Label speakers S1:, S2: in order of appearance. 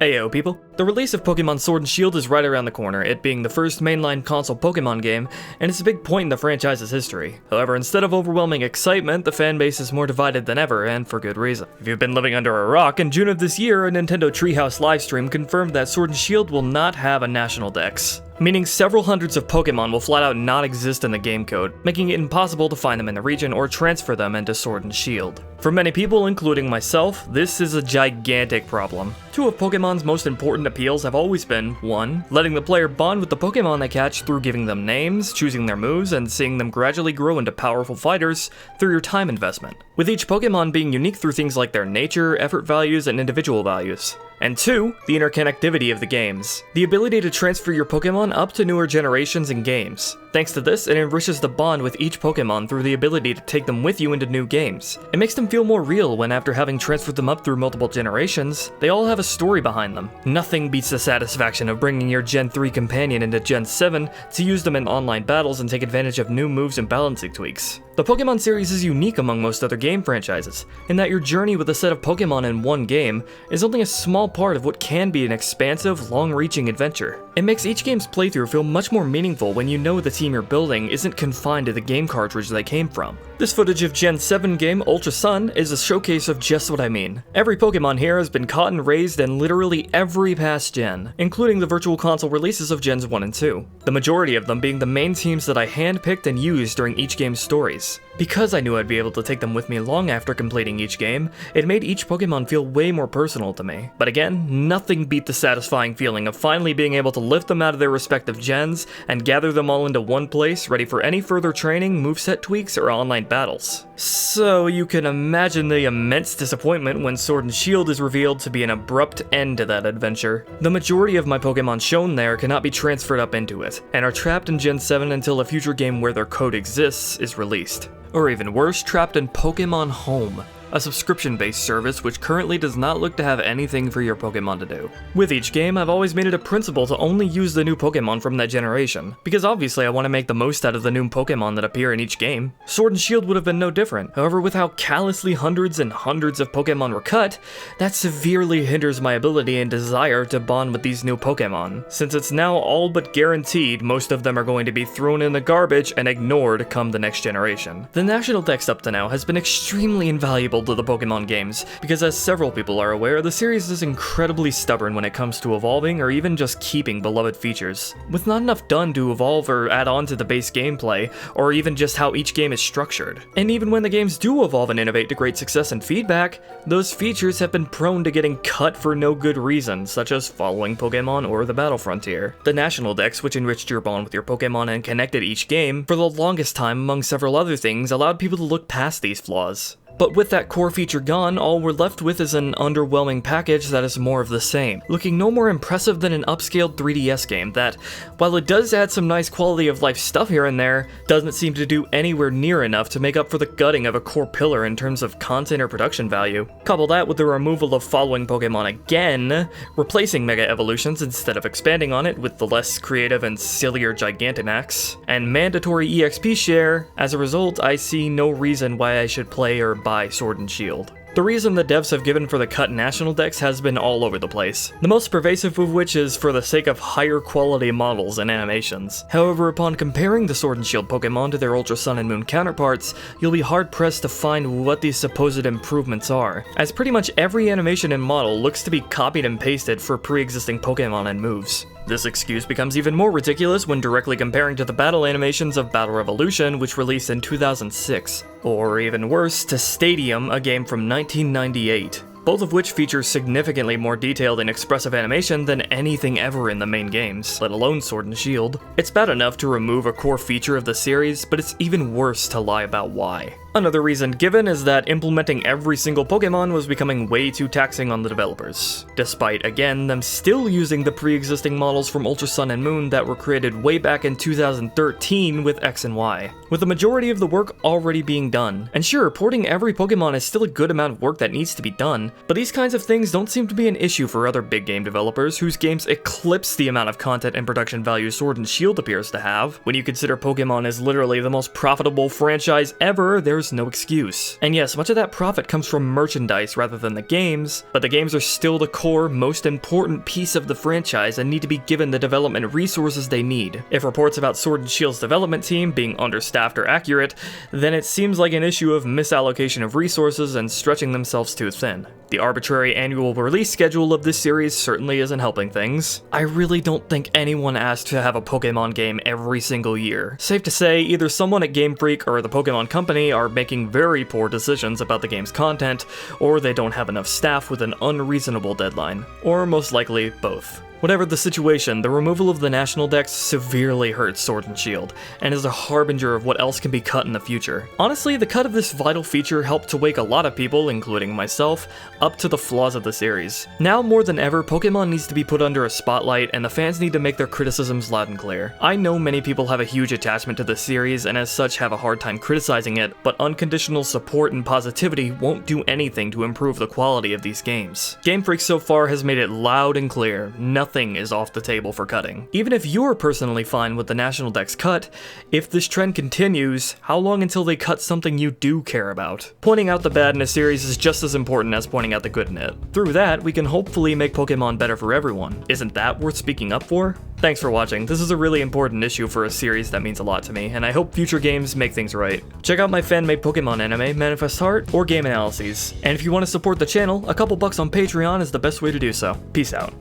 S1: Ayo people, the release of Pokemon Sword and Shield is right around the corner, it being the first mainline console Pokemon game, and it's a big point in the franchise's history. However, instead of overwhelming excitement, the fanbase is more divided than ever, and for good reason. If you've been living under a rock, in June of this year, a Nintendo Treehouse livestream confirmed that Sword and Shield will not have a national dex, meaning several hundreds of Pokemon will flat out not exist in the game code, making it impossible to find them in the region or transfer them into Sword and Shield. For many people, including myself, this is a gigantic problem. Two of Pokemon's most important appeals have always been, 1. Letting the player bond with the Pokemon they catch through giving them names, choosing their moves, and seeing them gradually grow into powerful fighters through your time investment, with each Pokemon being unique through things like their nature, effort values, and individual values. And 2. The interconnectivity of the games. The ability to transfer your Pokemon up to newer generations and games. Thanks to this, it enriches the bond with each Pokemon through the ability to take them with you into new games. It makes them feel more real when, after having transferred them up through multiple generations, they all have a story behind them. Nothing beats the satisfaction of bringing your Gen 3 companion into Gen 7 to use them in online battles and take advantage of new moves and balancing tweaks. The Pokemon series is unique among most other game franchises, in that your journey with a set of Pokemon in one game is only a small part of what can be an expansive, long-reaching adventure. It makes each game's playthrough feel much more meaningful when you know the team you're building isn't confined to the game cartridge they came from. This footage of Gen 7 game Ultra Sun is a showcase of just what I mean. Every Pokemon here has been caught and raised in literally every past gen, including the virtual console releases of Gens 1 and 2, the majority of them being the main teams that I handpicked and used during each game's stories. Because I knew I'd be able to take them with me long after completing each game, it made each Pokemon feel way more personal to me. But again, nothing beat the satisfying feeling of finally being able to lift them out of their respective gens and gather them all into one place, ready for any further training, moveset tweaks, or online battles. So you can imagine the immense disappointment when Sword and Shield is revealed to be an abrupt end to that adventure. The majority of my Pokemon shown there cannot be transferred up into it, and are trapped in Gen 7 until a future game where their code exists is released. Or even worse, trapped in Pokemon Home, a subscription-based service which currently does not look to have anything for your Pokemon to do. With each game, I've always made it a principle to only use the new Pokemon from that generation, because obviously I want to make the most out of the new Pokemon that appear in each game. Sword and Shield would have been no different. However, with how callously hundreds and hundreds of Pokemon were cut, that severely hinders my ability and desire to bond with these new Pokemon, since it's now all but guaranteed most of them are going to be thrown in the garbage and ignored come the next generation. The national dex up to now has been extremely invaluable to the Pokemon games, because as several people are aware, the series is incredibly stubborn when it comes to evolving or even just keeping beloved features, with not enough done to evolve or add on to the base gameplay, or even just how each game is structured. And even when the games do evolve and innovate to great success and feedback, those features have been prone to getting cut for no good reason, such as following Pokemon or the Battle Frontier. The National Dex, which enriched your bond with your Pokemon and connected each game, for the longest time among several other things, allowed people to look past these flaws. But with that core feature gone, all we're left with is an underwhelming package that is more of the same, looking no more impressive than an upscaled 3DS game that, while it does add some nice quality of life stuff here and there, doesn't seem to do anywhere near enough to make up for the gutting of a core pillar in terms of content or production value. Couple that with the removal of following Pokemon again, replacing Mega Evolutions instead of expanding on it with the less creative and sillier Gigantamax, and mandatory EXP share. As a result, I see no reason why I should play or buy Sword and Shield. The reason the devs have given for the cut national dex has been all over the place, the most pervasive of which is for the sake of higher quality models and animations. However, upon comparing the Sword and Shield Pokemon to their Ultra Sun and Moon counterparts, you'll be hard pressed to find what these supposed improvements are, as pretty much every animation and model looks to be copied and pasted for pre-existing Pokemon and moves. This excuse becomes even more ridiculous when directly comparing to the battle animations of Battle Revolution, which released in 2006, or even worse, to Stadium, a game from 1998. Both of which feature significantly more detailed and expressive animation than anything ever in the main games, let alone Sword and Shield. It's bad enough to remove a core feature of the series, but it's even worse to lie about why. Another reason given is that implementing every single Pokemon was becoming way too taxing on the developers, despite, again, them still using the pre-existing models from Ultra Sun and Moon that were created way back in 2013 with X and Y, with the majority of the work already being done. And sure, porting every Pokemon is still a good amount of work that needs to be done, but these kinds of things don't seem to be an issue for other big game developers whose games eclipse the amount of content and production value Sword and Shield appears to have. When you consider Pokemon is literally the most profitable franchise ever, there's there's no excuse. And yes, much of that profit comes from merchandise rather than the games, but the games are still the core, most important piece of the franchise and need to be given the development resources they need. If reports about Sword and Shield's development team being understaffed are accurate, then it seems like an issue of misallocation of resources and stretching themselves too thin. The arbitrary annual release schedule of this series certainly isn't helping things. I really don't think anyone asked to have a Pokémon game every single year. Safe to say, either someone at Game Freak or the Pokémon Company are making very poor decisions about the game's content, or they don't have enough staff with an unreasonable deadline. Or most likely, both. Whatever the situation, the removal of the national decks severely hurts Sword and Shield, and is a harbinger of what else can be cut in the future. Honestly, the cut of this vital feature helped to wake a lot of people, including myself, up to the flaws of the series. Now more than ever, Pokemon needs to be put under a spotlight, and the fans need to make their criticisms loud and clear. I know many people have a huge attachment to the series, and as such have a hard time criticizing it, but unconditional support and positivity won't do anything to improve the quality of these games. Game Freak so far has made it loud and clear, nothing is off the table for cutting. Even if you're personally fine with the national deck's cut, if this trend continues, how long until they cut something you do care about? Pointing out the bad in a series is just as important as pointing out the good in it. Through that, we can hopefully make Pokemon better for everyone. Isn't that worth speaking up for? Thanks for watching. This is a really important issue for a series that means a lot to me, and I hope future games make things right. Check out my fan-made Pokemon anime, Manifest Heart, or game analyses. And if you want to support the channel, a couple bucks on Patreon is the best way to do so. Peace out.